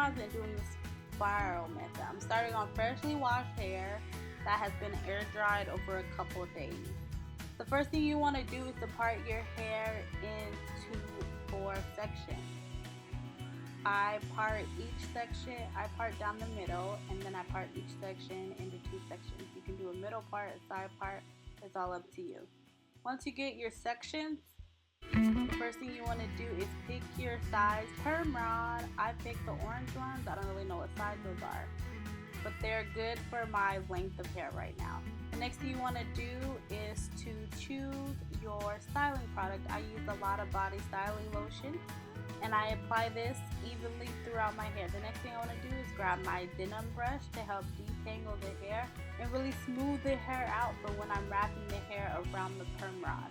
rods and doing the spiral method. I'm starting on freshly washed hair that has been air dried over a couple of days. The first thing you want to do is to part your hair into 4 sections. I part each section, I part down the middle, and then I part each section into 2 sections. You can do a middle part, a side part, it's all up to you. Once you get your sections, the first thing you want to do is pick your size perm rod. I picked the orange ones. I don't really know what size those are, but they're good for my length of hair right now. The next thing you want to do is to choose your styling product. I use a Lotta body styling lotion, and I apply this evenly throughout my hair. The next thing I want to do is grab my denim brush to help detangle the hair and really smooth the hair out for when I'm wrapping the hair around the perm rod.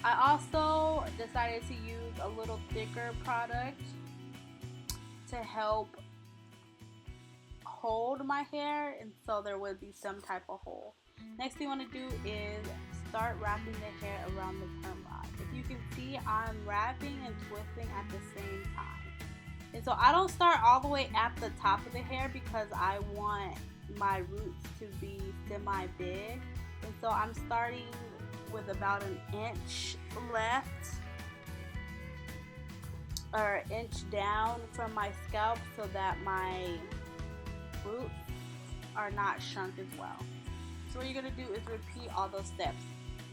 I also decided to use a little thicker product to help hold my hair, and so there would be some type of hole. Next thing you want to do is start wrapping the hair around the perm rod. If you can see, I'm wrapping and twisting at the same time. And so I don't start all the way at the top of the hair because I want my roots to be semi-big. And so I'm starting with about an inch left, or an inch down from my scalp, so that my roots are not shrunk as well. So what you're going to do is repeat all those steps.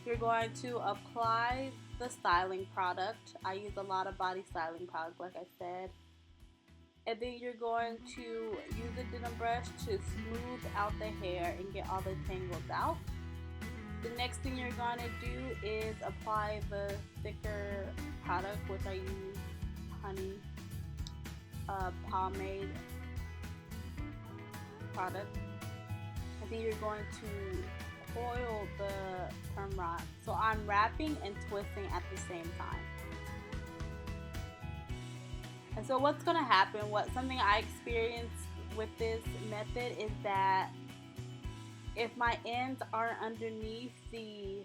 You're going to apply the styling product. I use a lot of body styling product, like I said. And then you're going to use a denim brush to smooth out the hair and get all the tangles out. The next thing you're going to do is apply the thicker product, which I use honey pomade product. And then you're going to coil the perm rod. So I'm wrapping and twisting at the same time. And so what's going to happen, something I experienced with this method is that if my ends are underneath the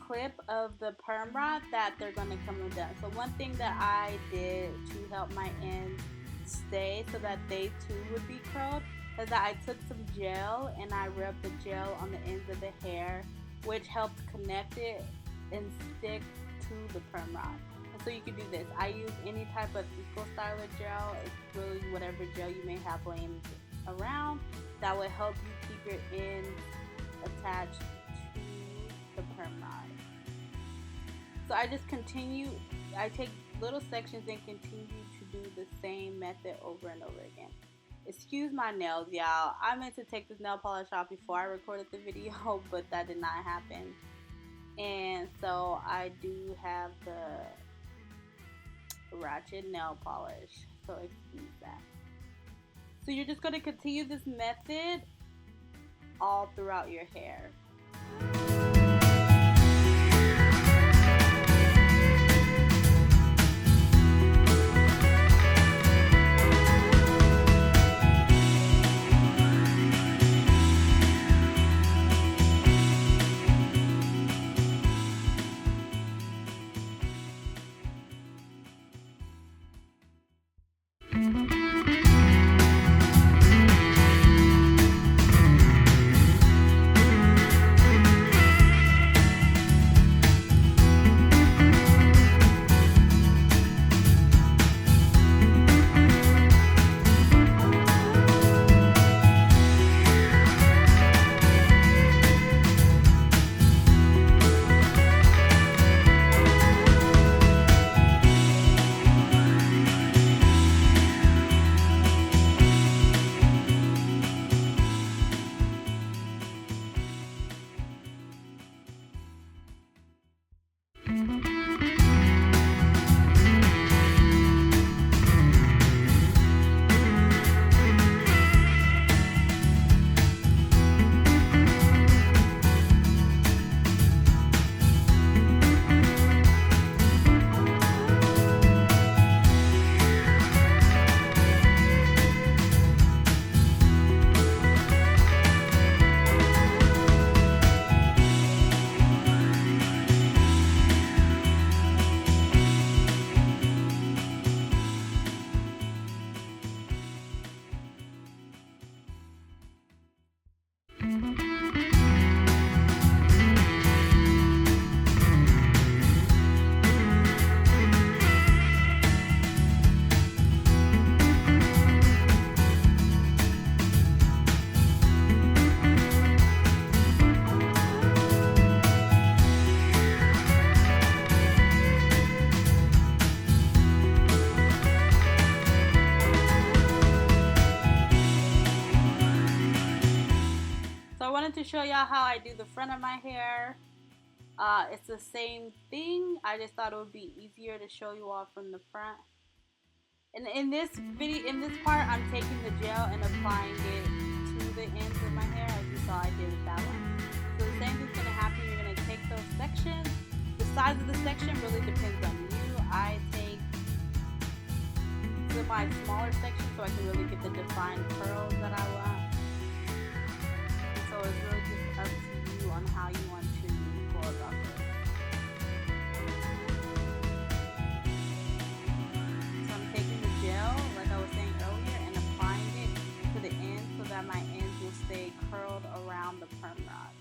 clip of the perm rod, that they're going to come undone. So one thing that I did to help my ends stay so that they too would be curled is that I took some gel and I rubbed the gel on the ends of the hair, which helped connect it and stick to the perm rod. And so you can do this. I use any type of eco styler gel. It's really whatever gel you may have laying around that will help you keep your ends attached to the perm rod. So I just I take little sections and continue to do the same method over and over again. Excuse my nails, y'all. I meant to take this nail polish off before I recorded the video, but that did not happen. And so I do have the ratchet nail polish, so excuse that. So you're just going to continue this method all throughout your hair. to show y'all how I do the front of my hair. It's the same thing. I just thought it would be easier to show you all from the front. And in this part, I'm taking the gel and applying it to the ends of my hair, as you saw I did with that one. So the same thing's gonna happen. You're gonna take those sections. The size of the section really depends on you. I take to my smaller section so I can really get the defined curls that I want. And so it's really just up to you on how you want to go about this. So I'm taking the gel, like I was saying earlier, and applying it to the ends so that my ends will stay curled around the perm rod.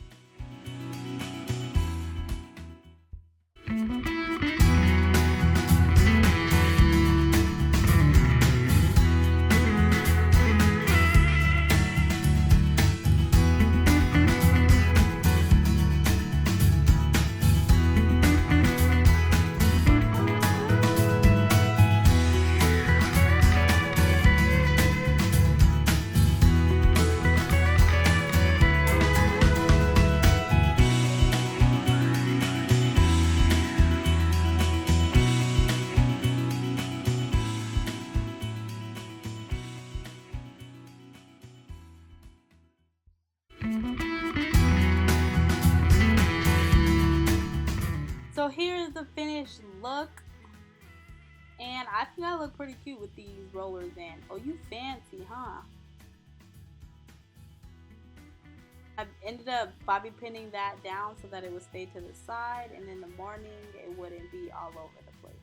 So here's the finished look, and I think I look pretty cute with these rollers in. Oh, you fancy, huh? I ended up bobby pinning that down so that it would stay to the side, and in the morning it wouldn't be all over the place.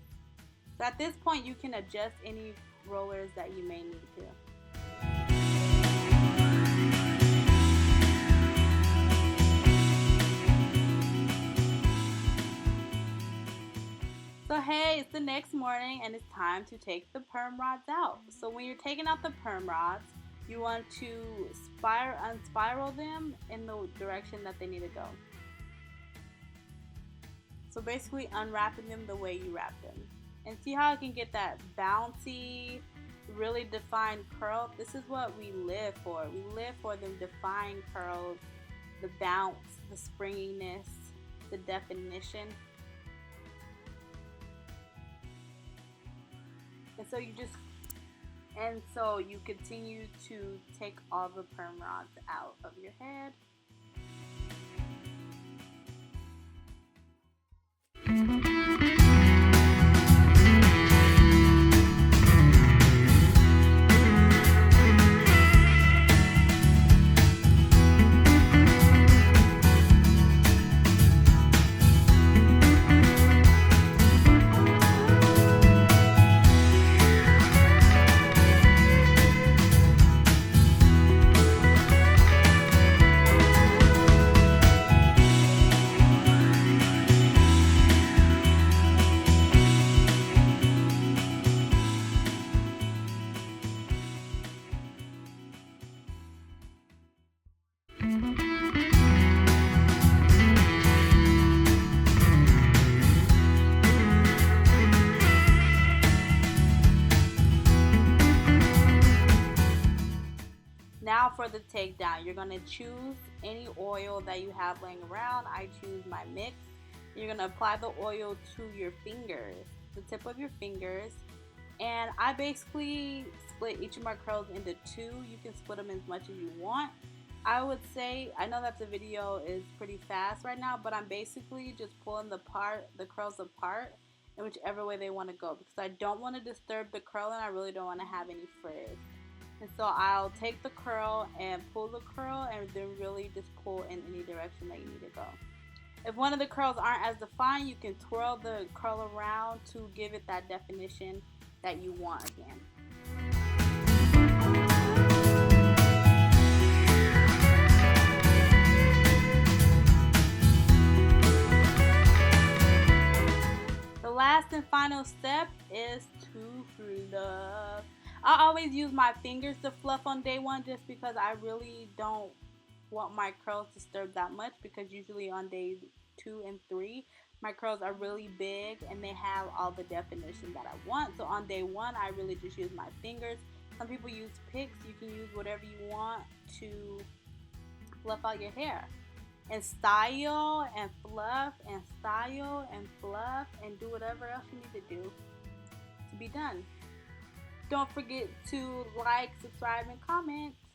So at this point you can adjust any rollers that you may need to. So hey, it's the next morning and it's time to take the perm rods out. So when you're taking out the perm rods, you want to unspiral them in the direction that they need to go. So basically unwrapping them the way you wrap them. And see how I can get that bouncy, really defined curl? This is what we live for. We live for them defined curls, the bounce, the springiness, the definition. And so you continue to take all the perm rods out of your head. Now for the takedown, you're going to choose any oil that you have laying around. I choose my mix. You're going to apply the oil to your fingers, the tip of your fingers. And I basically split each of my curls into two. You can split them as much as you want. I would say, I know that the video is pretty fast right now, but I'm basically just pulling the curls apart in whichever way they want to go, because I don't want to disturb the curl and I really don't want to have any frizz. And so I'll take the curl and pull the curl and then really just pull in any direction that you need to go. If one of the curls aren't as defined, you can twirl the curl around to give it that definition that you want again. The last and final step is to fluff. I always use my fingers to fluff on day one just because I really don't want my curls disturbed that much, because usually on days 2 and 3 my curls are really big and they have all the definition that I want. So on day 1 I really just use my fingers. Some people use picks. You can use whatever you want to fluff out your hair. And style and fluff and style and fluff and do whatever else you need to do to be done. Don't forget to like, subscribe, and comment.